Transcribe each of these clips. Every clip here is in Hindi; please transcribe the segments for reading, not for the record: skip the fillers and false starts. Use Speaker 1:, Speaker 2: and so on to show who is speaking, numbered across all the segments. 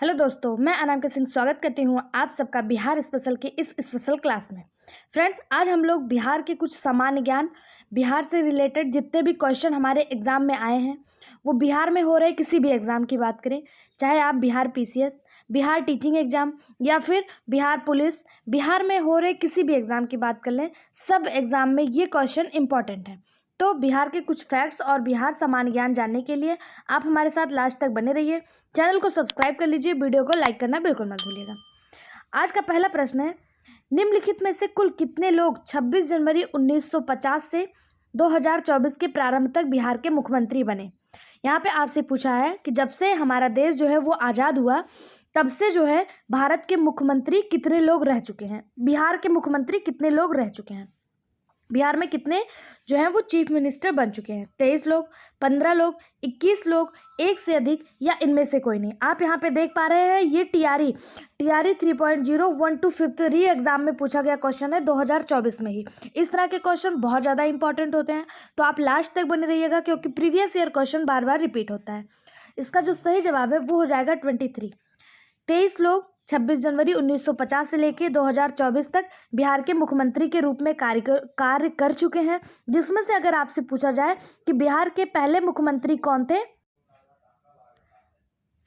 Speaker 1: हेलो दोस्तों, मैं अनामिका सिंह स्वागत करती हूँ आप सबका बिहार स्पेशल के इस स्पेशल क्लास में। फ्रेंड्स, आज हम लोग बिहार के कुछ सामान्य ज्ञान, बिहार से रिलेटेड जितने भी क्वेश्चन हमारे एग्ज़ाम में आए हैं, वो बिहार में हो रहे किसी भी एग्ज़ाम की बात करें, चाहे आप Bihar PCS, Bihar teaching exam या फिर बिहार पुलिस, बिहार में हो रहे किसी भी एग्ज़ाम की बात कर लें, सब एग्ज़ाम में ये क्वेश्चन इंपॉर्टेंट है। तो बिहार के कुछ फैक्ट्स और बिहार सामान्य ज्ञान जानने के लिए आप हमारे साथ लास्ट तक बने रहिए। चैनल को सब्सक्राइब कर लीजिए, वीडियो को लाइक करना बिल्कुल मत भूलिएगा। आज का पहला प्रश्न है, निम्नलिखित में से कुल कितने लोग 26 जनवरी 1950 से 2024 के प्रारंभ तक बिहार के मुख्यमंत्री बने। यहाँ पे आपसे पूछा है कि जब से हमारा देश जो है वो आज़ाद हुआ, तब से जो है भारत के मुख्यमंत्री कितने लोग रह चुके हैं, बिहार के मुख्यमंत्री कितने लोग रह चुके हैं। बिहार में कितने जो हैं वो चीफ मिनिस्टर बन चुके हैं, 23 लोग, 15 लोग, 21 लोग, एक से अधिक या इनमें से कोई नहीं। आप यहाँ पे देख पा रहे हैं ये टीआरई 3.0 1 to 5th री एग्जाम में पूछा गया क्वेश्चन है 2024 में ही। इस तरह के क्वेश्चन बहुत ज़्यादा इंपॉर्टेंट होते हैं, तो आप लास्ट तक बने रहिएगा क्योंकि प्रीवियस ईयर क्वेश्चन बार बार रिपीट होता है। इसका जो सही जवाब है वो हो जाएगा 23 लोग 26 जनवरी 1950 से लेकर 2024 तक बिहार के मुख्यमंत्री के रूप में कार्य कर चुके हैं। जिसमें से अगर आपसे पूछा जाए कि बिहार के पहले मुख्यमंत्री कौन थे,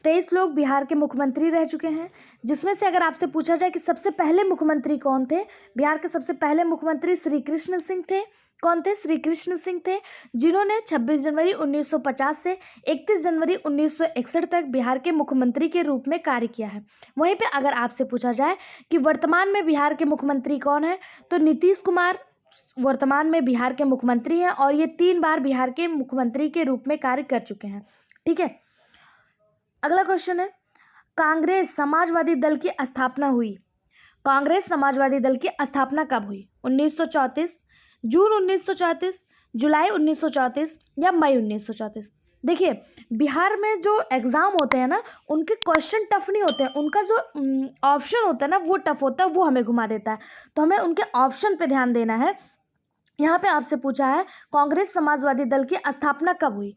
Speaker 1: 23 लोग बिहार के मुख्यमंत्री रह चुके हैं। जिसमें से अगर आपसे पूछा जाए कि सबसे पहले मुख्यमंत्री कौन थे, बिहार के सबसे पहले मुख्यमंत्री श्री कृष्ण सिंह थे। कौन थे? श्री कृष्ण सिंह थे, जिन्होंने 26 जनवरी 1950 से 31 जनवरी 1961 तक बिहार के मुख्यमंत्री के रूप में कार्य किया है। वहीं पे अगर आपसे पूछा जाए कि वर्तमान में बिहार के मुख्यमंत्री कौन है, तो नीतीश कुमार वर्तमान में बिहार के मुख्यमंत्री हैं और ये 3 बार बिहार के मुख्यमंत्री के रूप में कार्य कर चुके हैं। ठीक है, अगला क्वेश्चन है, कांग्रेस समाजवादी दल की स्थापना हुई। कांग्रेस समाजवादी दल की स्थापना कब हुई? 1934, जून 1934, जुलाई 1934 या मई 1934। देखिए, बिहार में जो एग्ज़ाम होते हैं ना, उनके क्वेश्चन टफ नहीं होते हैं, उनका जो ऑप्शन होता है ना वो टफ होता है, वो हमें घुमा देता है। तो हमें उनके ऑप्शन पे ध्यान देना है। यहाँ पे आपसे पूछा है कांग्रेस समाजवादी दल की स्थापना कब हुई?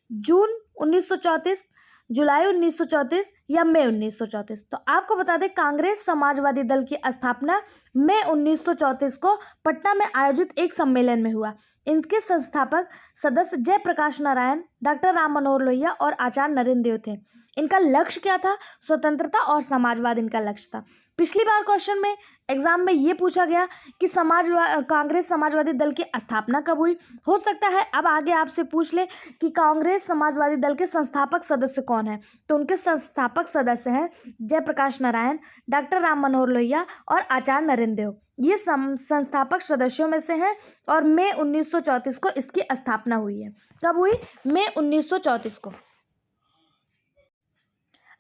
Speaker 1: जून 1934, जुलाई 1934 या मई 1934। तो आपको बता दें, कांग्रेस समाजवादी दल की स्थापना मई 1934 को पटना में आयोजित एक सम्मेलन में हुआ। इनके संस्थापक सदस्य जयप्रकाश नारायण, डॉक्टर राम मनोहर लोहिया और आचार्य नरेंद्र देव थे। इनका लक्ष्य क्या था? स्वतंत्रता और समाजवाद इनका लक्ष्य था। पिछली बार क्वेश्चन में एग्जाम में ये पूछा गया कि कांग्रेस समाजवादी दल की स्थापना कब हुई। हो सकता है अब आगे आपसे पूछ ले कि कांग्रेस समाजवादी दल के संस्थापक सदस्य कौन है, तो उनके संस्थापक सदस्य हैं जयप्रकाश नारायण, डॉक्टर राम मनोहर लोहिया और आचार्य नरेंद्र देव। ये संस्थापक सदस्यों में से हैं और मई 1934 को इसकी स्थापना हुई है। कब हुई? मई 1934 को।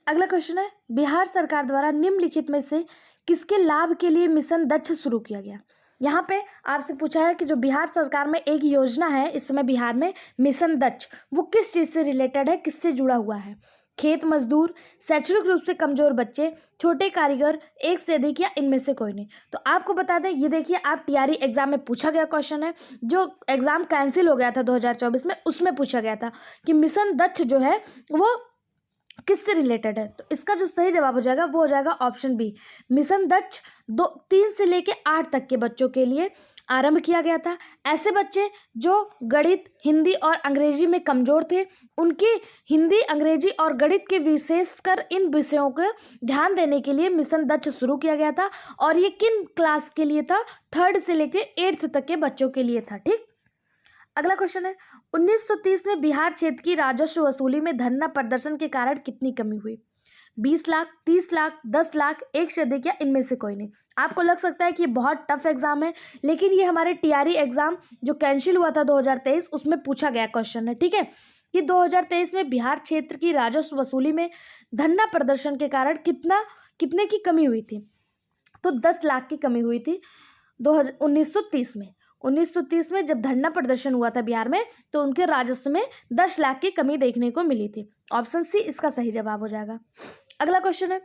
Speaker 1: अगला क्वेश्चन है, बिहार सरकार द्वारा निम्नलिखित में से किसके लाभ के लिए मिशन दक्ष शुरू किया गया। यहाँ पे आपसे पूछा है कि जो बिहार सरकार में एक योजना है इस समय बिहार में, मिशन दक्ष, वो किस चीज़ से रिलेटेड है, किससे जुड़ा हुआ है? खेत मजदूर, शैक्षणिक रूप से कमजोर बच्चे, छोटे कारीगर, एक से अधिक या इनमें से कोई नहीं। तो आपको बता दें, ये देखिए, आप टीआरई एग्जाम में पूछा गया क्वेश्चन है, जो एग्जाम कैंसिल हो गया था 2024 में, उसमें पूछा गया था कि मिशन दक्ष जो है वो किससे रिलेटेड है। तो इसका जो सही जवाब हो जाएगा वो हो जाएगा ऑप्शन बी। मिशन दक्ष 3 से लेके 8 तक के बच्चों के लिए आरंभ किया गया था। ऐसे बच्चे जो गणित, हिंदी और अंग्रेजी में कमज़ोर थे, उनकी हिंदी, अंग्रेजी और गणित के विशेषकर इन विषयों को ध्यान देने के लिए मिशन दक्ष शुरू किया गया था। और ये किन क्लास के लिए था? 3rd से लेके 8th तक के बच्चों के लिए था। ठीक, अगला क्वेश्चन है, 1930 में बिहार क्षेत्र की राजस्व वसूली में धरना प्रदर्शन के कारण कितनी कमी हुई? 20 लाख, 30 लाख, 10 लाख, एक से अधिक या इनमें से कोई नहीं। आपको लग सकता है कि ये बहुत टफ एग्जाम है, लेकिन ये हमारे टीआरई एग्जाम जो कैंसिल हुआ था 2023 उसमें पूछा गया क्वेश्चन है। ठीक है, कि 2023 में बिहार क्षेत्र की राजस्व वसूली में धरना प्रदर्शन के कारण कितने की कमी हुई थी? तो 10 लाख की कमी हुई थी 1930 में। 1930 में जब धरना प्रदर्शन हुआ था बिहार में, तो उनके राजस्व में 10 लाख की कमी देखने को मिली थी। ऑप्शन सी इसका सही जवाब हो जाएगा। अगला क्वेश्चन है,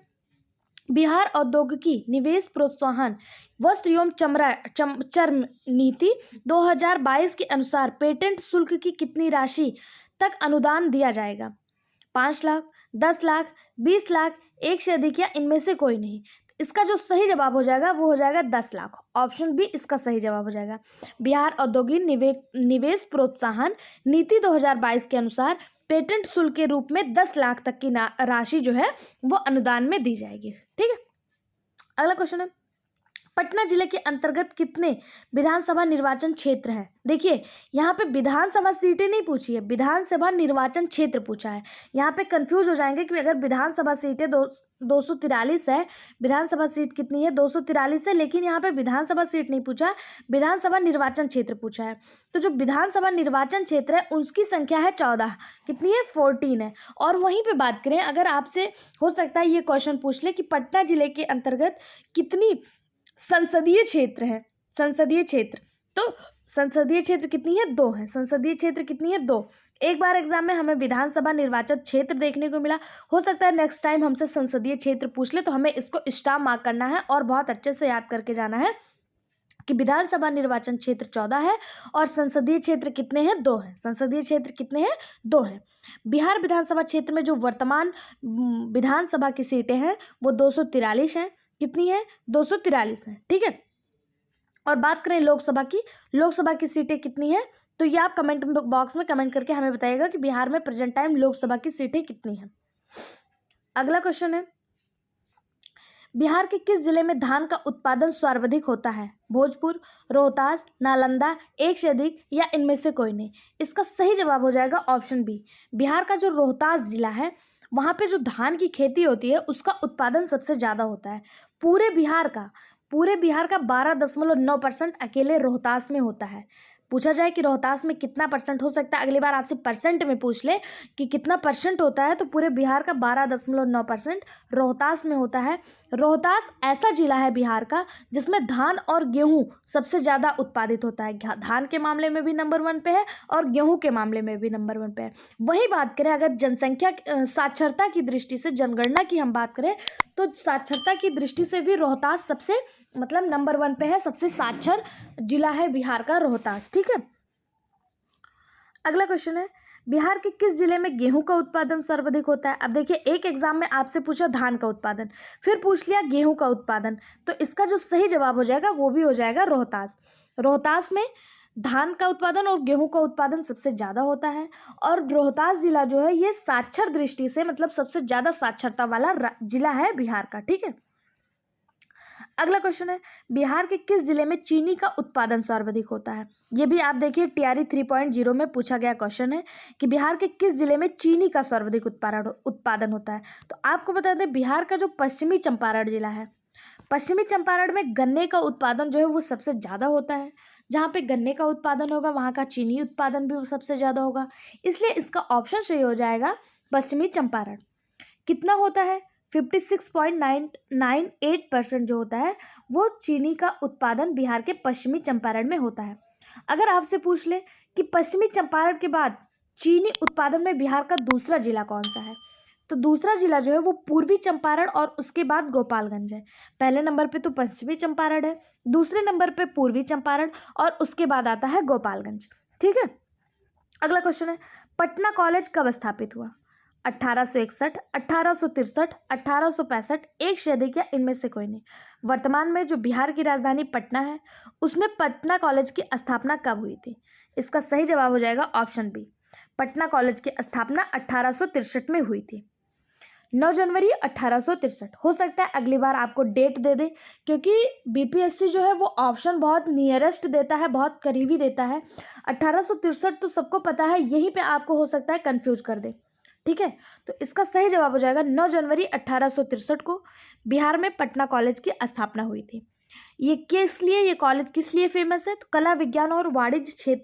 Speaker 1: बिहार औद्योगिकी निवेश प्रोत्साहन वस्त्र एवं चर्म नीति 2022 के अनुसार पेटेंट शुल्क की कितनी राशि तक अनुदान दिया जाएगा? 5 लाख, 10 लाख, 20 लाख, एक से अधिक या इनमें से कोई नहीं। इसका जो सही जवाब हो जाएगा वो हो जाएगा 10 लाख। ऑप्शन बी इसका सही जवाब हो जाएगा। बिहार औद्योगिक निवेश प्रोत्साहन नीति 2022 के अनुसार पेटेंट शुल्क के रूप में 10 लाख तक की राशि जो है वो अनुदान में दी जाएगी। ठीक है, अगला क्वेश्चन है, पटना जिले के अंतर्गत कितने विधानसभा निर्वाचन क्षेत्र हैं? देखिए यहाँ पे विधानसभा सीटें नहीं पूछी है, विधानसभा निर्वाचन क्षेत्र पूछा है। यहाँ पे कंफ्यूज हो जाएंगे कि अगर विधानसभा सीटें 243 है, विधानसभा सीट कितनी है? 243 है, लेकिन यहाँ पे विधानसभा सीट नहीं पूछा, विधानसभा निर्वाचन क्षेत्र पूछा है। तो जो विधानसभा निर्वाचन क्षेत्र है उसकी संख्या है 14, कितनी है? 14 है। और वहीं पे बात करें, अगर आपसे हो सकता है ये क्वेश्चन पूछ ले कि पटना जिले के अंतर्गत कितनी संसदीय क्षेत्र है, संसदीय क्षेत्र, तो संसदीय क्षेत्र कितनी है? 2 है। संसदीय क्षेत्र कितनी है? 2। एक बार एग्जाम में हमें विधानसभा निर्वाचन क्षेत्र देखने को मिला, हो सकता है नेक्स्ट टाइम हमसे संसदीय क्षेत्र पूछ ले, तो हमें इसको स्टार मार्क करना है और बहुत अच्छे से याद करके जाना है कि विधानसभा निर्वाचन क्षेत्र 14 है और संसदीय क्षेत्र कितने हैं? 2 है। संसदीय क्षेत्र कितने हैं? 2 है। बिहार विधानसभा क्षेत्र में जो वर्तमान विधानसभा की सीटें हैं वो 243 हैं। कितनी है? 243 है। ठीक है, और बात करें लोकसभा की, लोकसभा की सीटें कितनी है? तो ये आप कमेंट बॉक्स में कमेंट करके हमें बताइएगा कि बिहार में प्रेजेंट टाइम लोकसभा की सीटें कितनी हैं। अगला क्वेश्चन है, बिहार के किस जिले में धान का उत्पादन सर्वाधिक होता है? भोजपुर, रोहतास, नालंदा, एक से अधिक या इनमें से कोई नहीं। इसका सही जवाब हो जाएगा ऑप्शन बी। बिहार का जो रोहतास जिला है वहाँ पे जो धान की खेती होती है उसका उत्पादन सबसे ज़्यादा होता है। पूरे बिहार का 12.9% अकेले रोहतास में होता है। पूछा जाए कि रोहतास में कितना परसेंट हो सकता है, अगली बार आपसे परसेंट में पूछ ले कि कितना परसेंट होता है, तो पूरे बिहार का 12.9% रोहतास में होता है। रोहतास ऐसा जिला है बिहार का जिसमें धान और गेहूं सबसे ज़्यादा उत्पादित होता है। धान के मामले में भी नंबर 1 पे है और गेहूं के मामले में भी नंबर 1 पे है। वही बात करें अगर जनसंख्या साक्षरता की दृष्टि से, जनगणना की हम बात करें, तो साक्षरता की दृष्टि से भी रोहतास सबसे नंबर 1 पे है, सबसे साक्षर जिला है बिहार का रोहतास। ठीक है, अगला क्वेश्चन है, बिहार के किस जिले में गेहूं का उत्पादन सर्वाधिक होता है? अब देखिए एक एग्जाम में आपसे पूछा धान का उत्पादन, फिर पूछ लिया गेहूं का उत्पादन, तो इसका जो सही जवाब हो जाएगा वो भी हो जाएगा रोहतास। रोहतास में धान का उत्पादन और गेहूं का उत्पादन सबसे ज़्यादा होता है और रोहतास जिला जो है ये साक्षर दृष्टि से सबसे ज़्यादा साक्षरता वाला जिला है बिहार का। ठीक है, अगला क्वेश्चन है, बिहार के किस जिले में चीनी का उत्पादन सर्वाधिक होता है? ये भी आप देखिए टीआरई 3.0 में पूछा गया क्वेश्चन है कि बिहार के किस जिले में चीनी का सर्वाधिक उत्पादन होता है। तो आपको बता दें बिहार का जो पश्चिमी चंपारण जिला है, पश्चिमी चंपारण में गन्ने का उत्पादन जो है वो सबसे ज़्यादा होता है। जहाँ पे गन्ने का उत्पादन होगा वहाँ का चीनी उत्पादन भी सबसे ज़्यादा होगा, इसलिए इसका ऑप्शन सही हो जाएगा पश्चिमी चंपारण। कितना होता है? 56.998% जो होता है वो चीनी का उत्पादन बिहार के पश्चिमी चंपारण में होता है। अगर आपसे पूछ ले कि पश्चिमी चंपारण के बाद चीनी उत्पादन में बिहार का दूसरा जिला कौन सा है, तो दूसरा जिला जो है वो पूर्वी चंपारण और उसके बाद गोपालगंज है। पहले नंबर पे तो पश्चिमी चंपारण है, दूसरे नंबर पे पूर्वी चंपारण और उसके बाद आता है गोपालगंज। ठीक है, अगला क्वेश्चन है, पटना कॉलेज कब स्थापित हुआ? 1861, 1863, 1865, एक से अधिक या इनमें से कोई नहीं। वर्तमान में जो बिहार की राजधानी पटना है उसमें पटना कॉलेज की स्थापना कब हुई थी? इसका सही जवाब हो जाएगा ऑप्शन बी। पटना कॉलेज की स्थापना 1863 में हुई थी, 9 जनवरी 1863। हो सकता है अगली बार आपको डेट दे दे, क्योंकि बीपीएससी जो है वो ऑप्शन बहुत नियरेस्ट देता है, बहुत करीबी देता है। 1863 तो सबको पता है, यहीं पे आपको हो सकता है कंफ्यूज कर दे। ठीक है, तो इसका सही जवाब हो जाएगा 9 जनवरी 1863 को बिहार में पटना कॉलेज की स्थापना हुई थी। ये कॉलेज किस लिए फेमस है? तो कला, विज्ञान और वाणिज्य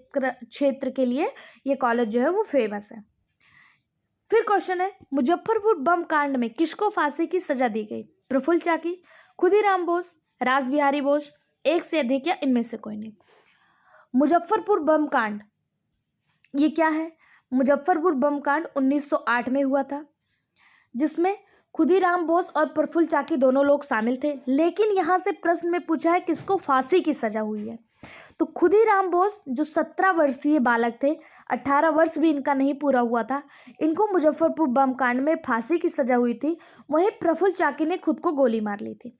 Speaker 1: क्षेत्र के लिए ये कॉलेज जो है वो फेमस है। फिर क्वेश्चन है, मुजफ्फरपुर बम कांड में किसको फांसी की सजा दी गई? प्रफुल्ल चाकी, खुदीराम बोस, रास बिहारी बोस, एक से अधिक या इनमें से कोई नहीं। मुजफ्फरपुर बम कांड ये क्या है? मुजफ्फरपुर बम कांड 1908 में हुआ था, जिसमें खुदीराम बोस और प्रफुल्ल चाकी दोनों लोग शामिल थे। लेकिन यहाँ से प्रश्न में पूछा है किसको फांसी की सजा हुई है। तो खुदीराम बोस जो 17 वर्षीय बालक थे, 18 वर्ष भी इनका नहीं पूरा हुआ था। इनको मुजफ्फरपुर बम कांड में फांसी की सजा हुई थी। वहीं प्रफुल्ल चाकी ने खुद को गोली मार ली थी।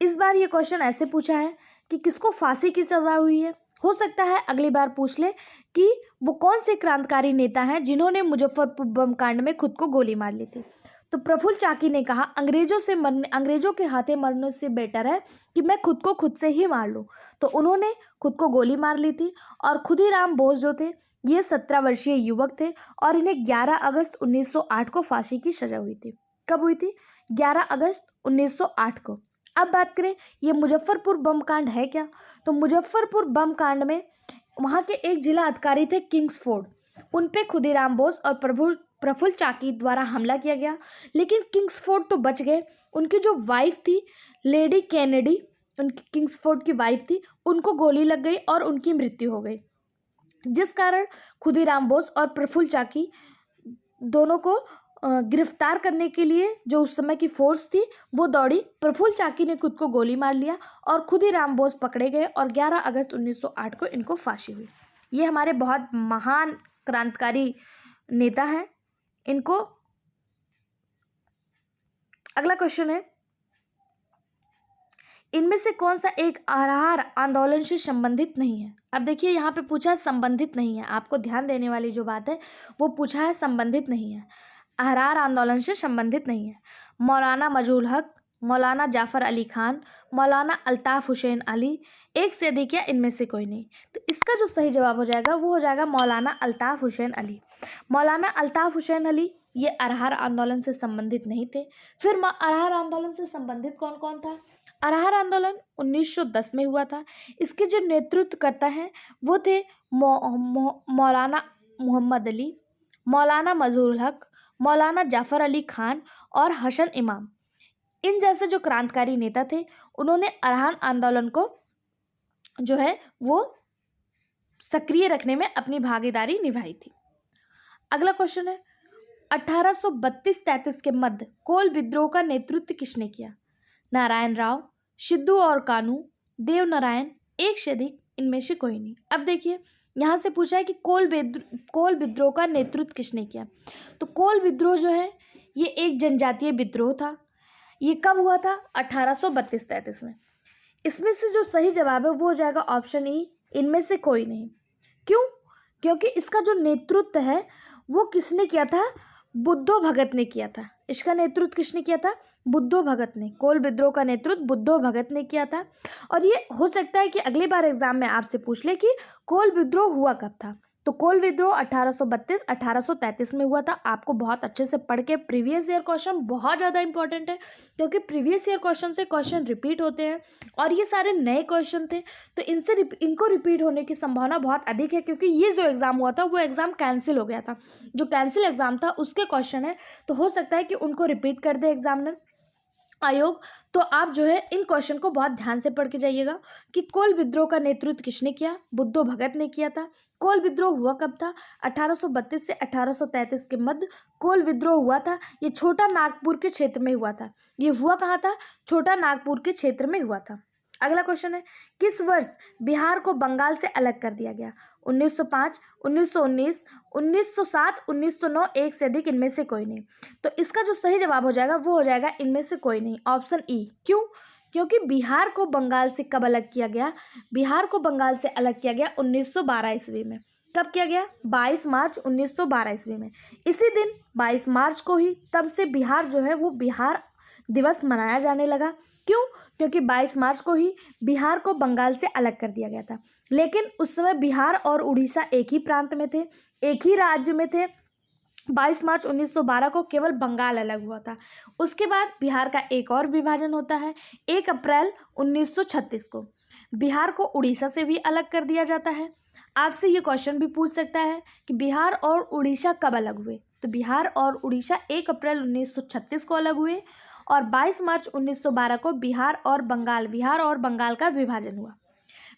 Speaker 1: इस बार ये क्वेश्चन ऐसे पूछा है कि किसको फांसी की सजा हुई है। हो सकता है अगली बार पूछ ले कि वो कौन से क्रांतिकारी नेता हैं जिन्होंने मुजफ्फरपुर बम कांड में खुद को गोली मार ली थी। तो प्रफुल्ल चाकी ने कहा अंग्रेजों के हाथे मरने से बेटर है कि मैं खुद को खुद से ही मार लूं। तो उन्होंने खुद को गोली मार ली थी। और खुदीराम बोस जो थे ये 17 वर्षीय युवक थे और इन्हें 11 अगस्त 1908 को फांसी की सजा हुई थी। कब हुई थी? 11 अगस्त 1908 को। अब बात करें ये मुजफ्फरपुर बम कांड है क्या। तो मुजफ्फरपुर बम कांड में वहाँ के एक जिला अधिकारी थे किंग्सफोर्ड, उन पे खुदीराम बोस और प्रफुल्ल चाकी द्वारा हमला किया गया। लेकिन किंग्सफोर्ड तो बच गए। उनकी जो वाइफ थी लेडी कैनेडी, उनकी किंग्सफोर्ड की वाइफ थी, उनको गोली लग गई और उनकी मृत्यु हो गई, जिस कारण खुदीराम बोस और प्रफुल्ल चाकी दोनों को गिरफ्तार करने के लिए जो उस समय की फोर्स थी वो दौड़ी। प्रफुल्ल चाकी ने खुद को गोली मार लिया और खुदीराम बोस पकड़े गए और 11 अगस्त 1908 को इनको फांसी हुई। ये हमारे बहुत महान क्रांतिकारी नेता हैं। इनको अगला क्वेश्चन है, इनमें से कौन सा एक आहार आंदोलन से संबंधित नहीं है। अब देखिए यहाँ पे पूछा है संबंधित नहीं है। आपको ध्यान देने वाली जो बात है वो पूछा है संबंधित नहीं है, आहार आंदोलन से संबंधित नहीं है। मौलाना मजरूल हक, मौलाना जाफ़र अली खान, मौलाना अल्ताफ़ हुसैन अली, एक से अधिक या इनमें से कोई नहीं। तो इसका जो सही जवाब हो जाएगा वो हो जाएगा मौलाना अल्ताफ़ हुसैन अली। मौलाना अल्ताफ़ हुसैन अली ये अरहर आंदोलन से संबंधित नहीं थे। फिर अरहर आंदोलन से संबंधित कौन कौन था? अरहर आंदोलन 1910 में हुआ था। इसके जो नेतृत्व करता है वो थे मौलाना मोहम्मद अली, मौलाना मजरूल हक, मौलाना जाफ़र अली खान और हसन इमाम। इन जैसे जो क्रांतिकारी नेता थे उन्होंने अरहर आंदोलन को जो है वो सक्रिय रखने में अपनी भागीदारी निभाई थी। अगला क्वेश्चन है, 1832-33 के मध्य कोल विद्रोह का नेतृत्व किसने किया? नारायण राव, सिद्धू और कानू, देव नारायण, एक से अधिक, इनमें से कोई नहीं। अब देखिए यहाँ से पूछा है कि कोल विद्रोह का नेतृत्व किसने किया। तो कोल विद्रोह जो है ये एक जनजातीय विद्रोह था। ये कब हुआ था? 1832-33 में। इसमें से जो सही जवाब है वो हो जाएगा ऑप्शन ई, इनमें से कोई नहीं। क्यों? क्योंकि इसका जो नेतृत्व है वो किसने किया था? बुद्धो भगत ने किया था। इसका नेतृत्व किसने किया था? बुद्धो भगत ने। कोल विद्रोह का नेतृत्व बुद्धो भगत ने किया था। और ये हो सकता है कि अगली बार एग्जाम में आपसे पूछ ले कि कोल विद्रोह हुआ कब था। तो कोल विद्रोह 1832-1833 में हुआ था। आपको बहुत अच्छे से पढ़ के प्रीवियस ईयर क्वेश्चन बहुत ज़्यादा इंपॉर्टेंट है, क्योंकि प्रीवियस ईयर क्वेश्चन से क्वेश्चन रिपीट होते हैं और ये सारे नए क्वेश्चन थे, तो इनको रिपीट होने की संभावना बहुत अधिक है, क्योंकि ये जो एग्ज़ाम हुआ था वो एग्ज़ाम कैंसिल हो गया था। जो कैंसिल एग्ज़ाम था उसके क्वेश्चन है, तो हो सकता है कि उनको रिपीट कर दे एग्जामिनर आयोग। तो आप जो है इन क्वेश्चन को बहुत ध्यान से पढ़ के जाइएगा कि कोल विद्रोह का नेतृत्व किसने किया? बुद्धो भगत ने किया था। कोल विद्रोह हुआ कब था? 1832 से 1833 के मध्य कोल विद्रोह हुआ था। ये छोटा नागपुर के क्षेत्र में हुआ था। ये हुआ कहाँ था? छोटा नागपुर के क्षेत्र में हुआ था। अगला क्वेश्चन है, किस वर्ष बिहार को बंगाल से अलग कर दिया गया? 1905, 1919, 1907, 1909, एक से अधिक, इनमें से कोई नहीं। तो इसका जो सही जवाब हो जाएगा वो हो जाएगा इनमें से कोई नहीं, ऑप्शन ई। क्यों? क्योंकि बिहार को बंगाल से कब अलग किया गया? बिहार को बंगाल से अलग किया गया 1912 ईस्वी में। कब किया गया? 22 मार्च 1912 ईस्वी में। इसी दिन 22 मार्च को ही तब से बिहार जो है वो बिहार दिवस मनाया जाने लगा। क्यों? क्योंकि 22 मार्च को ही बिहार को बंगाल से अलग कर दिया गया था। लेकिन उस समय बिहार और उड़ीसा एक ही प्रांत में थे, एक ही राज्य में थे। 22 मार्च 1912 को केवल बंगाल अलग हुआ था। उसके बाद बिहार का एक और विभाजन होता है 1 अप्रैल 1936 को। बिहार को उड़ीसा से भी अलग कर दिया जाता है। आपसे ये क्वेश्चन भी पूछ सकता है कि बिहार और उड़ीसा कब अलग हुए? तो बिहार और उड़ीसा 1 अप्रैल 1936 को अलग हुए और 22 मार्च 1912 को बिहार और बंगाल का विभाजन हुआ।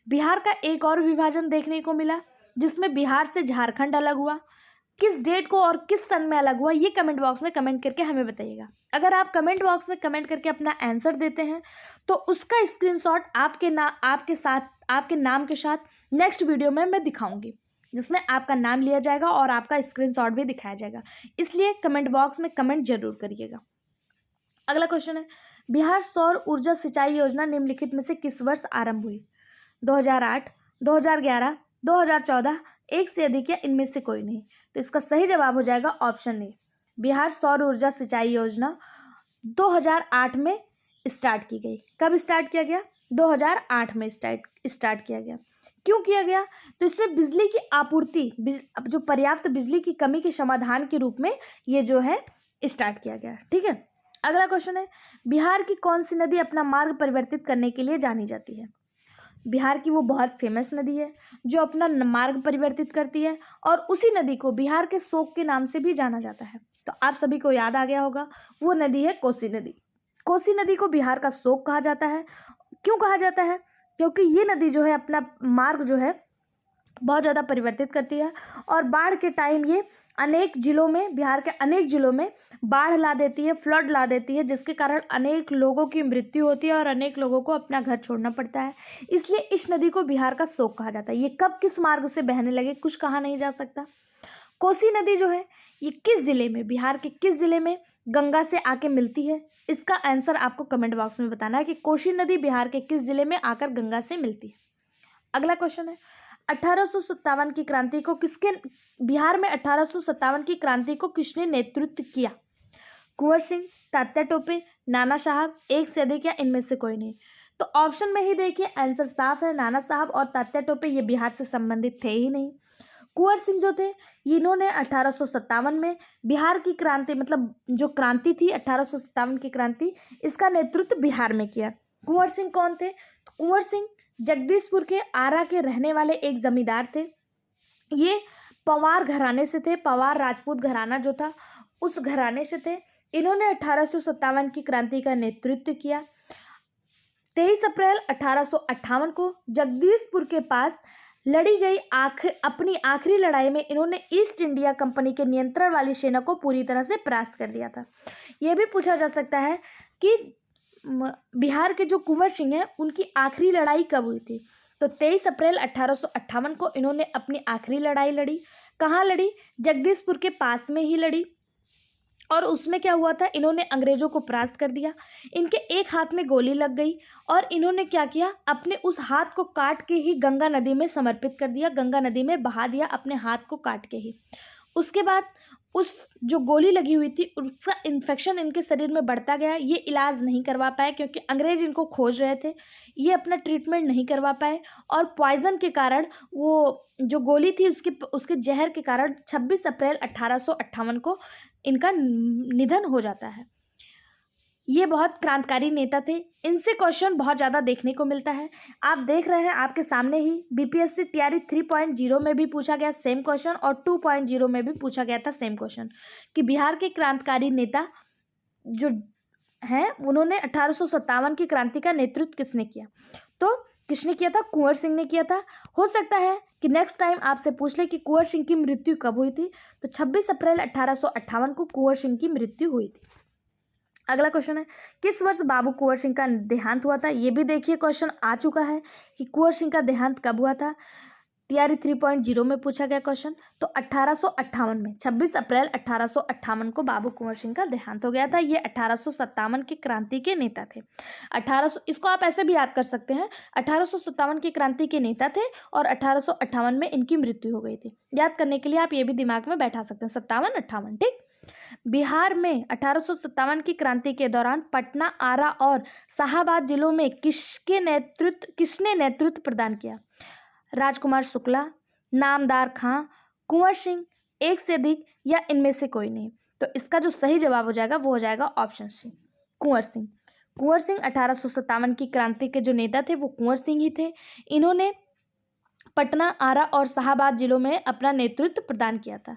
Speaker 1: बिहार का एक और विभाजन देखने को मिला जिसमें बिहार से झारखंड अलग हुआ। किस डेट को और किस सन में अलग हुआ ये कमेंट बॉक्स में कमेंट करके हमें बताइएगा। अगर आप कमेंट बॉक्स में कमेंट करके अपना आंसर देते हैं तो उसका स्क्रीनशॉट आपके नाम के साथ नेक्स्ट वीडियो में मैं दिखाऊंगी। जिसमें आपका नाम लिया जाएगा और आपका स्क्रीनशॉट भी दिखाया जाएगा। इसलिए कमेंट बॉक्स में कमेंट जरूर करिएगा। अगला क्वेश्चन है, बिहार सौर ऊर्जा सिंचाई योजना निम्नलिखित में से किस वर्ष आरंभ हुई? 2008, 2011, 2014, एक से अधिक या इनमें से कोई नहीं। तो इसका सही जवाब हो जाएगा ऑप्शन ए, बिहार सौर ऊर्जा सिंचाई योजना 2008 में स्टार्ट की गई। कब स्टार्ट किया गया? 2008 में स्टार्ट किया गया। क्यों किया गया? तो इसमें बिजली की आपूर्ति, जो पर्याप्त बिजली की कमी के समाधान के रूप में ये जो है स्टार्ट किया गया। ठीक है। अगला क्वेश्चन है, बिहार की कौन सी नदी अपना मार्ग परिवर्तित करने के लिए जानी जाती है? बिहार की वो बहुत फेमस नदी है जो अपना मार्ग परिवर्तित करती है और उसी नदी को बिहार के शोक के नाम से भी जाना जाता है। तो आप सभी को याद आ गया होगा, वो नदी है कोसी नदी। कोसी नदी को बिहार का शोक कहा जाता है। क्यों कहा जाता है? क्योंकि ये नदी जो है अपना मार्ग जो है बहुत ज़्यादा परिवर्तित करती है और बाढ़ के टाइम ये अनेक जिलों में, बिहार के अनेक जिलों में बाढ़ ला देती है, फ्लड ला देती है, जिसके कारण अनेक लोगों की मृत्यु होती है और अनेक लोगों को अपना घर छोड़ना पड़ता है। इसलिए इस नदी को बिहार का शोक कहा जाता है। ये कब किस मार्ग से बहने लगे कुछ कहा नहीं जा सकता। कोसी नदी जो है ये किस जिले में, बिहार के किस जिले में गंगा से आके मिलती है? इसका आंसर आपको कमेंट बॉक्स में बताना है कि कोसी नदी बिहार के किस जिले में आकर गंगा से मिलती है। अगला क्वेश्चन है, 1857 की क्रांति को किसके, बिहार में 1857 की क्रांति को किसने नेतृत्व किया? कुंवर सिंह, तात्या टोपे, नाना साहब, एक से अधिक या इनमें से कोई नहीं। तो ऑप्शन में ही देखिए आंसर साफ है, नाना साहब और तात्या टोपे ये बिहार से संबंधित थे ही नहीं। कुंवर सिंह जो थे इन्होंने 1857 में बिहार की क्रांति, मतलब जो क्रांति थी 1857 की क्रांति, इसका नेतृत्व बिहार में किया। कुंवर सिंह कौन थे? तो कुंवर सिंह जगदीशपुर के आरा के रहने वाले एक जमींदार थे। ये पवार घराने से थे, पवार राजपूत घराना जो था उस घराने से थे। इन्होंने 1857 की क्रांति का नेतृत्व किया। 23 अप्रैल 1858 को जगदीशपुर के पास लड़ी गई अपनी आखिरी लड़ाई में इन्होंने ईस्ट इंडिया कंपनी के नियंत्रण वाली सेना को पूरी तरह से परास्त कर दिया था। यह भी पूछा जा सकता है कि बिहार के जो कुंवर सिंह हैं उनकी आखिरी लड़ाई कब हुई थी? तो 23 अप्रैल 1858 को इन्होंने अपनी आखिरी लड़ाई लड़ी। कहाँ लड़ी? जगदीशपुर के पास में ही लड़ी। और उसमें क्या हुआ था, इन्होंने अंग्रेजों को परास्त कर दिया। इनके एक हाथ में गोली लग गई और इन्होंने क्या किया, अपने उस हाथ को काट के ही गंगा नदी में समर्पित कर दिया, गंगा नदी में बहा दिया अपने हाथ को काट के ही। उसके बाद उस जो गोली लगी हुई थी उसका इन्फेक्शन इनके शरीर में बढ़ता गया। ये इलाज नहीं करवा पाए क्योंकि अंग्रेज इनको खोज रहे थे। ये अपना ट्रीटमेंट नहीं करवा पाए और पॉइजन के कारण, वो जो गोली थी उसके जहर के कारण 26 अप्रैल 1858 को इनका निधन हो जाता है। ये बहुत क्रांतिकारी नेता थे। इनसे क्वेश्चन बहुत ज़्यादा देखने को मिलता है। आप देख रहे हैं आपके सामने ही बीपीएससी तैयारी 3.0 में भी पूछा गया सेम क्वेश्चन और 2.0 में भी पूछा गया था सेम क्वेश्चन कि बिहार के क्रांतिकारी नेता जो हैं उन्होंने 1857 की क्रांति का नेतृत्व किसने किया? तो किसने किया था? कुंवर सिंह ने किया था। हो सकता है कि नेक्स्ट टाइम आपसे पूछ ले कि कुंवर सिंह की मृत्यु कब हुई थी, तो 26 अप्रैल 1858 को कुंवर सिंह की मृत्यु हुई थी। अगला क्वेश्चन है, किस वर्ष बाबू कुंवर सिंह का देहांत हुआ था? ये भी देखिए क्वेश्चन आ चुका है कि कुंवर सिंह का देहांत कब हुआ था। तैयारी 3.0 में पूछा गया क्वेश्चन। तो 1858 में 26 अप्रैल 1858 को बाबू कुंवर सिंह का देहांत हो गया था। ये 1857 की क्रांति के नेता थे। इसको आप ऐसे भी याद कर सकते हैं, 1857 की क्रांति के नेता थे और 1858 में इनकी मृत्यु हो गई थी। याद करने के लिए आप ये भी दिमाग में बैठा सकते हैं, 57-58। ठीक। बिहार में 1857 की क्रांति के दौरान पटना, आरा और शाहाबाद जिलों में किसने नेतृत्व प्रदान किया? राजकुमार शुक्ला, नामदार खां, कुंवर सिंह, एक से अधिक या इनमें से कोई नहीं। तो इसका जो सही जवाब हो जाएगा वो हो जाएगा ऑप्शन सी, कुंवर सिंह। कुंवर सिंह 1857 की क्रांति के जो नेता थे वो कुंवर सिंह ही थे। इन्होंने पटना, आरा और शाहाबाद जिलों में अपना नेतृत्व प्रदान किया था।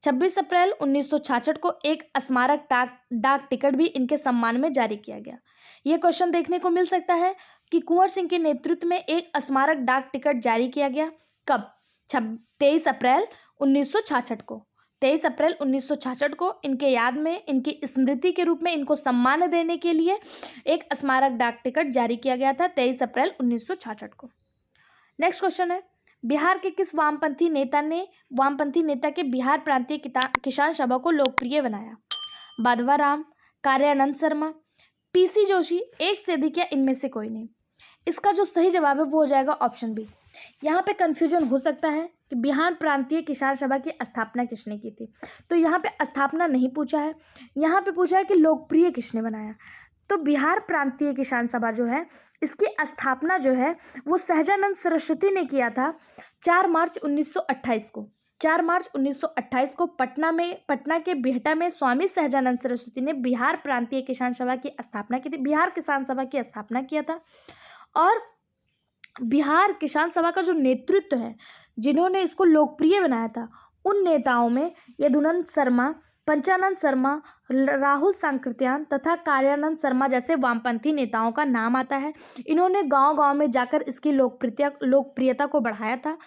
Speaker 1: 26 अप्रैल 1966 को एक स्मारक डाक टिकट भी इनके सम्मान में जारी किया गया। ये क्वेश्चन देखने को मिल सकता है कि कुंवर सिंह के नेतृत्व में एक स्मारक डाक टिकट जारी किया गया कब? 23 अप्रैल 1966 को। 23 अप्रैल 1966 को इनके याद में, इनकी स्मृति के रूप में इनको सम्मान देने के लिए एक स्मारक डाक टिकट जारी किया गया था 23 अप्रैल 1966 को। नेक्स्ट क्वेश्चन है, बिहार के किस वामपंथी नेता के बिहार प्रांतीय किसान सभा को लोकप्रिय बनाया? बाधवा राम, कार्यानंद शर्मा, पीसी जोशी, एक से अधिक या इनमें से कोई नहीं। इसका जो सही जवाब है वो हो जाएगा ऑप्शन बी। यहाँ पे कंफ्यूजन हो सकता है कि बिहार प्रांतीय किसान सभा की स्थापना किसने की थी, तो यहाँ पे स्थापना नहीं पूछा है, यहाँ पे पूछा है कि लोकप्रिय किसने बनाया। तो बिहार प्रांतीय किसान सभा जो है इसकी स्थापना जो है वो सहजानंद सरस्वती ने किया था 4 मार्च 1928 को। 4 मार्च 1928 को पटना के बिहटा में स्वामी सहजानंद सरस्वती ने बिहार प्रांतीय किसान सभा की स्थापना की थी, बिहार किसान सभा की स्थापना किया था। और बिहार किसान सभा का जो नेतृत्व है, जिन्होंने इसको लोकप्रिय बनाया था, उन नेताओं में यदुनंद शर्मा, पंचानंद शर्मा, राहुल सांकृत्यान तथा कार्यानंद शर्मा जैसे वामपंथी नेताओं का नाम आता है। इन्होंने गांव-गांव में जाकर इसकी लोकप्रियता को बढ़ाया था,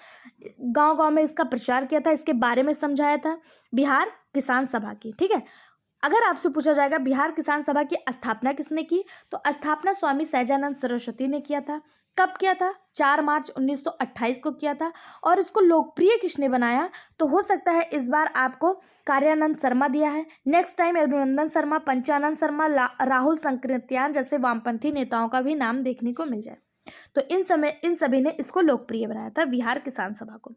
Speaker 1: गांव-गांव में इसका प्रचार किया था, इसके बारे में समझाया था बिहार किसान सभा की। ठीक है, अगर आपसे पूछा जाएगा बिहार किसान सभा की स्थापना किसने की, तो स्थापना स्वामी सहजानंद सरस्वती ने किया था। कब किया था? 4 मार्च 1928 को किया था। और इसको लोकप्रिय किसने बनाया, तो हो सकता है इस बार आपको कार्यानंद शर्मा दिया है, नेक्स्ट टाइम यदुनंदन शर्मा, पंचानंद शर्मा, राहुल सांकृत्यान जैसे वामपंथी नेताओं का भी नाम देखने को मिल जाए। तो इन सभी ने इसको लोकप्रिय बनाया था, बिहार किसान सभा को।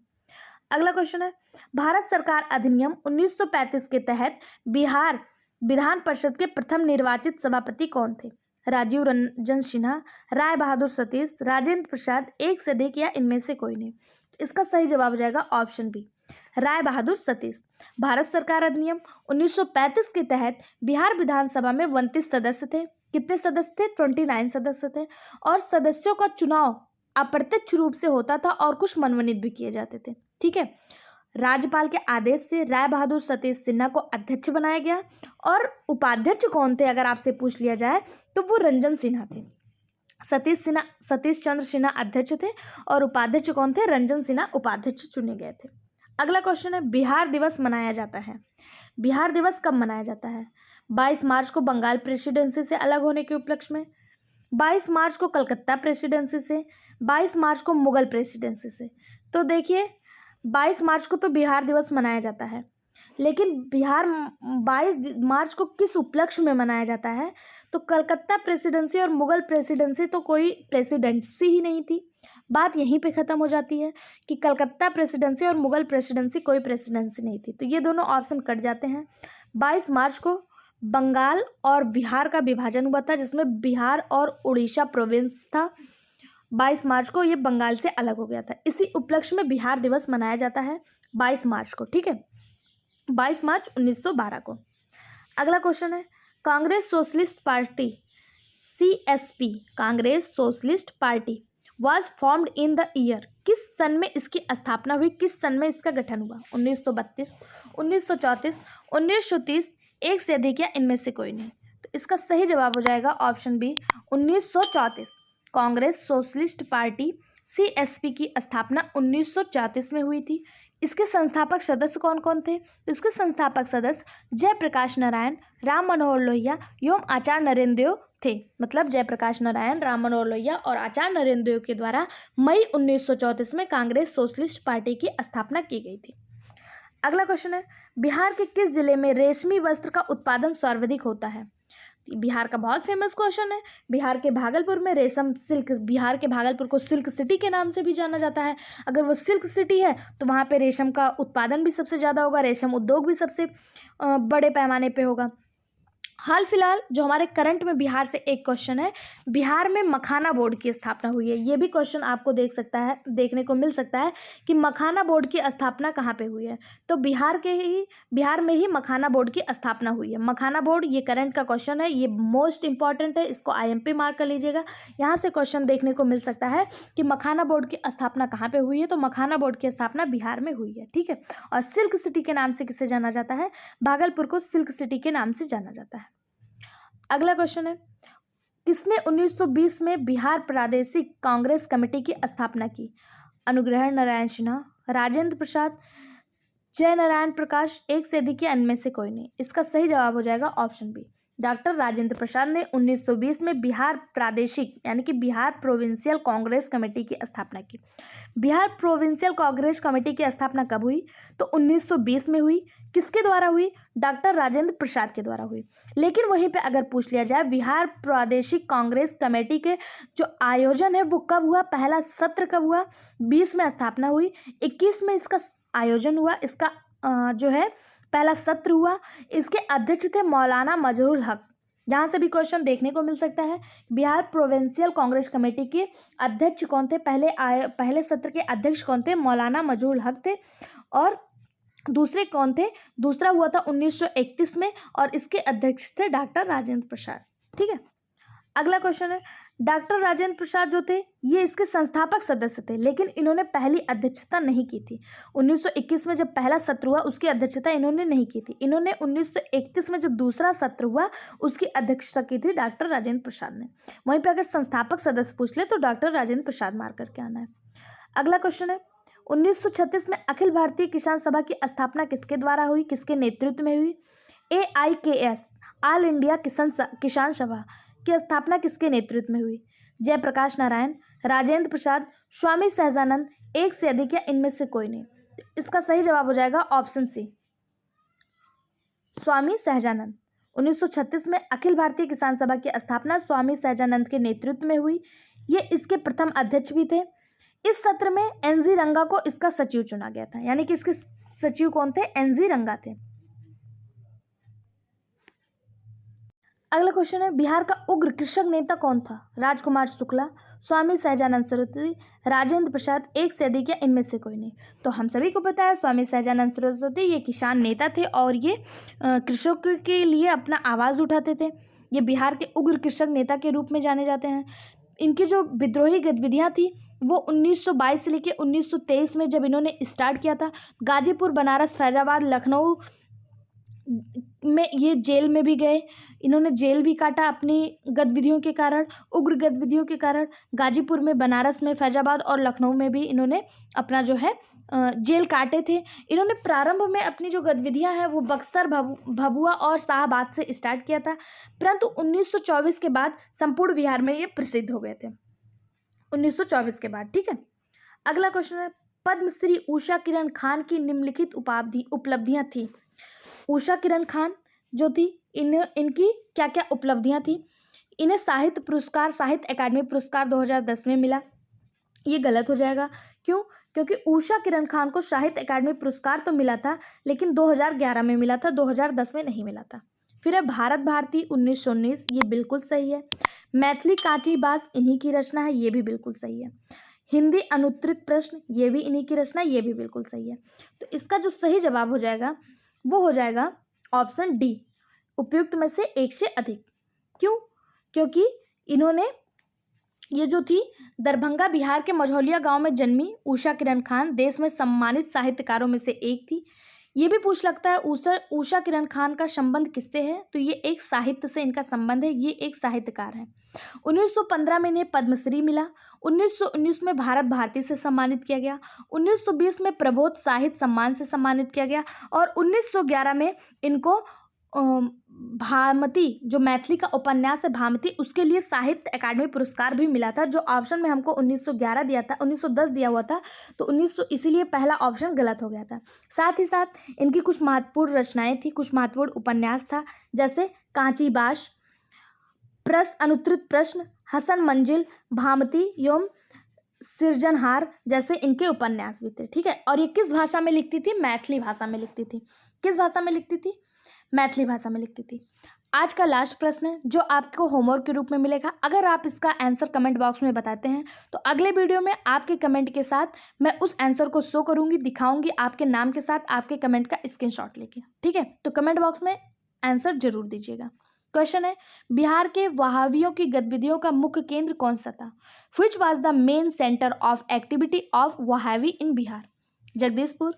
Speaker 1: अगला क्वेश्चन है, भारत सरकार अधिनियम 1935 के तहत बिहार विधान परिषद के प्रथम निर्वाचित सभापति कौन थे? राजीव रंजन सिन्हा, राय बहादुर सतीश, राजेंद्र प्रसाद, एक से अधिक या इनमें से कोई नहीं। इसका सही जवाब हो जाएगा ऑप्शन बी, राय बहादुर सतीश। भारत सरकार अधिनियम 1935 के तहत बिहार विधानसभा में 29 सदस्य थे। कितने सदस्य थे? 29 सदस्य थे। और सदस्यों का चुनाव अप्रत्यक्ष रूप से होता था और कुछ मनोनीत भी किए जाते थे। ठीक है, राज्यपाल के आदेश से राय बहादुर सतीश सिन्हा को अध्यक्ष बनाया गया। और उपाध्यक्ष कौन थे अगर आपसे पूछ लिया जाए तो वो रंजन सिन्हा थे। सतीश चंद्र सिन्हा अध्यक्ष थे और उपाध्यक्ष कौन थे? रंजन सिन्हा उपाध्यक्ष चुने गए थे। अगला क्वेश्चन है, बिहार दिवस मनाया जाता है। बिहार दिवस कब मनाया जाता है? 22 मार्च को बंगाल प्रेसिडेंसी से अलग होने के उपलक्ष्य में, 22 मार्च को कलकत्ता प्रेसिडेंसी से, 22 मार्च को मुगल प्रेसिडेंसी से। तो देखिए 22 मार्च को तो बिहार दिवस मनाया जाता है, लेकिन बिहार 22 मार्च को किस उपलक्ष्य में मनाया जाता है? तो कलकत्ता प्रेसिडेंसी और मुगल प्रेसिडेंसी तो कोई प्रेसिडेंसी ही नहीं थी। बात यहीं पे ख़त्म हो जाती है कि कलकत्ता प्रेसिडेंसी और मुगल प्रेसिडेंसी कोई प्रेसिडेंसी नहीं थी। तो ये दोनों ऑप्शन कट जाते हैं। 22 मार्च को बंगाल और बिहार का विभाजन हुआ था, जिसमें बिहार और उड़ीसा प्रोविंस था। 22 मार्च को ये बंगाल से अलग हो गया था। इसी उपलक्ष्य में बिहार दिवस मनाया जाता है 22 मार्च को। ठीक है, 22 मार्च 1912 को। अगला क्वेश्चन है, Congress socialist party CSP, Congress socialist party was formed in the year, किस सन में इसकी स्थापना हुई, किस सन में इसका गठन हुआ? 1932, 1934, 1930, एक से अधिक या इनमें से कोई नहीं। तो इसका सही जवाब हो जाएगा option B, 1934। Congress socialist party CSP की स्थापना 1934 में हुई थी। इसके संस्थापक सदस्य कौन कौन थे? तो इसके संस्थापक सदस्य जयप्रकाश नारायण, राम मनोहर लोहिया एवं आचार्य नरेंद्र देव थे। मतलब जयप्रकाश नारायण, राम मनोहर लोहिया और आचार्य नरेंद्र देव के द्वारा मई 1934 में कांग्रेस सोशलिस्ट पार्टी की स्थापना की गई थी। अगला क्वेश्चन है, बिहार के किस जिले में रेशमी वस्त्र का उत्पादन सर्वाधिक होता है? बिहार का बहुत फेमस क्वेश्चन है। बिहार के भागलपुर में रेशम सिल्क, बिहार के भागलपुर को सिल्क सिटी के नाम से भी जाना जाता है। अगर वो सिल्क सिटी है तो वहाँ पे रेशम का उत्पादन भी सबसे ज़्यादा होगा, रेशम उद्योग भी सबसे बड़े पैमाने पे होगा। हाल फिलहाल जो हमारे करंट में बिहार से एक क्वेश्चन है, बिहार में मखाना बोर्ड की स्थापना हुई है। ये भी क्वेश्चन आपको देखने को मिल सकता है कि मखाना बोर्ड की स्थापना कहाँ पे हुई है। तो बिहार में ही मखाना बोर्ड की स्थापना हुई है। मखाना बोर्ड, ये करंट का क्वेश्चन है, ये मोस्ट इंपॉर्टेंट है, इसको IMP मार्क कर लीजिएगा। यहाँ से क्वेश्चन देखने को मिल सकता है कि मखाना बोर्ड की स्थापना कहाँ पे हुई है। तो मखाना बोर्ड की स्थापना बिहार में हुई है। ठीक है, और सिल्क सिटी के नाम से किसे जाना जाता है? भागलपुर को सिल्क सिटी के नाम से जाना जाता है। अगला क्वेश्चन है, किसने 1920 में बिहार प्रादेशिक कांग्रेस कमेटी की स्थापना की? अनुग्रह नारायण सिन्हा, राजेंद्र प्रसाद, जय नारायण प्रकाश, एक से अधिक या इनमें से कोई नहीं। इसका सही जवाब हो जाएगा option B, doctor Rajendra Prasad ने 1920 में बिहार प्रादेशिक यानी कि बिहार प्रोविंशियल कांग्रेस कमेटी की स्थापना की। बिहार प्रोविंशियल कांग्रेस कमेटी की स्थापना कब हुई? तो 1920 में हुई। किसके द्वारा हुई? डॉक्टर राजेंद्र प्रसाद के द्वारा हुई। लेकिन वहीं पे अगर पूछ लिया जाए बिहार प्रादेशिक कांग्रेस कमेटी के जो आयोजन है वो कब हुआ, पहला सत्र कब हुआ? 20 में स्थापना हुई, 21 में इसका आयोजन हुआ, इसका जो है पहला सत्र हुआ। इसके अध्यक्ष थे मौलाना मजहरूल हक। यहाँ से भी क्वेश्चन देखने को मिल सकता है। बिहार प्रोविंशियल कांग्रेस कमेटी के अध्यक्ष कौन थे? पहले सत्र के अध्यक्ष कौन थे? मौलाना मजहरूल हक थे। और दूसरे कौन थे? दूसरा हुआ था 1931 में और इसके अध्यक्ष थे डॉक्टर राजेंद्र प्रसाद। ठीक है, अगला क्वेश्चन है, डॉक्टर राजेंद्र प्रसाद जो थे ये इसके संस्थापक सदस्य थे, लेकिन इन्होंने पहली अध्यक्षता नहीं की थी। 1921 में जब पहला सत्र हुआ उसकी अध्यक्षता इन्होंने नहीं की थी। इन्होंने 1931 में जब दूसरा सत्र हुआ उसकी अध्यक्षता की थी डॉक्टर राजेंद्र प्रसाद ने। वहीं पर अगर संस्थापक सदस्य पूछ ले तो डॉक्टर राजेंद्र प्रसाद मार करके आना है। अगला क्वेश्चन है, 1936 में अखिल भारतीय किसान सभा की स्थापना किसके द्वारा हुई, किसके नेतृत्व में हुई? AIKS ऑल इंडिया किसान सभा की स्थापना किसके नेतृत्व में हुई? जयप्रकाश नारायण, राजेंद्र प्रसाद, स्वामी सहजानंद, एक से अधिक या इनमें से कोई नहीं। इसका सही जवाब हो जाएगा ऑप्शन सी, स्वामी सहजानंद। 1936 में अखिल भारतीय किसान सभा की स्थापना स्वामी सहजानंद के नेतृत्व में हुई। ये इसके प्रथम अध्यक्ष भी थे। इस सत्र में NG रंगा को इसका सचिव चुना गया था, यानी कि इसके सचिव कौन थे? NG रंगा थे। अगला क्वेश्चन है, बिहार का उग्र कृषक नेता कौन था? राजकुमार शुक्ला, स्वामी सहजानंद सरस्वती, राजेंद्र प्रसाद, एक से अधिक या इनमें से कोई नहीं। तो हम सभी को पता है स्वामी सहजानंद सरस्वती ये किसान नेता थे और ये कृषकों के लिए अपना आवाज़ उठाते थे। ये बिहार के उग्र कृषक नेता के रूप में जाने जाते हैं। इनकी जो विद्रोही गतिविधियां थी वो 1922 से लेकर 1923 में जब इन्होंने स्टार्ट किया था, गाजीपुर, बनारस, फैजाबाद, लखनऊ में ये जेल में भी गए। इन्होंने जेल भी काटा अपनी गतिविधियों के कारण, उग्र गतिविधियों के कारण। गाजीपुर में, बनारस में, फैजाबाद और लखनऊ में भी इन्होंने अपना जो है जेल काटे थे। इन्होंने प्रारंभ में अपनी जो गतिविधियां हैं वो बक्सर, भभुआ और शाहबाद से स्टार्ट किया था, परंतु 1924 के बाद संपूर्ण बिहार में ये प्रसिद्ध हो गए थे। 1924 के बाद। ठीक है, अगला क्वेश्चन है, पद्मश्री उषा किरण खान की निम्नलिखित उपलब्धियां थी। उषा किरण खान जो थी इनकी क्या क्या उपलब्धियां थी? इन्हें साहित्य पुरस्कार, साहित्य अकादमी पुरस्कार 2010 में मिला। ये गलत हो जाएगा, क्यों? क्योंकि उषा किरण खान को साहित्य अकादमी पुरस्कार तो मिला था लेकिन 2011 में मिला था, 2010 में नहीं मिला था। फिर है भारत भारती 1919, ये बिल्कुल सही है। मैथिली कांची बास इन्हीं की रचना है, ये भी बिल्कुल सही है। हिंदी अनुत्तरित प्रश्न, ये भी इन्हीं की रचना, ये भी बिल्कुल सही है। तो इसका जो सही जवाब हो जाएगा वो हो जाएगा ऑप्शन डी, उपयुक्त में से एक से अधिक। क्यों? क्योंकि इन्होंने ये जो थी दरभंगा बिहार के मझौलिया गांव में जन्मी उषा किरण खान देश में सम्मानित साहित्यकारों में से एक थी। ये भी पूछ लगता है उषा किरण खान का संबंध किससे है? तो ये एक साहित्य से इनका संबंध है, ये एक साहित्यकार हैं। 1915 में इन्हें पद्मश्री मिला, 1919 में भारत भारती से सम्मानित किया गया, 1920 में प्रबोध साहित्य सम्मान से सम्मानित किया गया और 1911 में इनको भामती, जो मैथिली का उपन्यास है भामती, उसके लिए साहित्य अकादमी पुरस्कार भी मिला था। जो ऑप्शन में हमको 1911 दिया था, 1910 दिया हुआ था, तो 1900 इसीलिए पहला ऑप्शन गलत हो गया था। साथ ही साथ इनकी कुछ महत्वपूर्ण रचनाएं थी, कुछ महत्वपूर्ण उपन्यास था, जैसे कांची बास, प्रश्न अनुत्तरित प्रश्न, हसन मंजिल, भामती एवं सृजनहार जैसे इनके उपन्यास भी थे। ठीक है, और ये किस भाषा में लिखती थी? मैथिली भाषा में लिखती थी। किस भाषा में लिखती थी? मैथिली भाषा में लिखती थी। आज का लास्ट प्रश्न है जो आपको होमवर्क के रूप में मिलेगा। अगर आप इसका आंसर कमेंट बॉक्स में बताते हैं तो अगले वीडियो में आपके कमेंट के साथ मैं उस आंसर को शो करूंगी, दिखाऊंगी आपके नाम के साथ, आपके कमेंट का स्क्रीनशॉट लेके। ठीक है, तो कमेंट बॉक्स में आंसर जरूर दीजिएगा। क्वेश्चन है, बिहार के वहावियों की गतिविधियों का मुख्य केंद्र कौन सा था? Which was the main centre of activity of Wahabi in Bihar? Jagdishpur,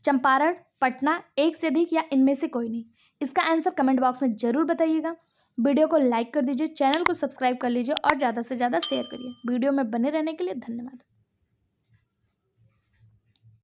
Speaker 1: Champaran, Patna, एक से अधिक या इनमें से कोई नहीं। इसका आंसर कमेंट बॉक्स में जरूर बताइएगा। वीडियो को लाइक कर दीजिए, चैनल को सब्सक्राइब कर लीजिए और ज़्यादा से ज़्यादा शेयर करिए। वीडियो में बने रहने के लिए धन्यवाद।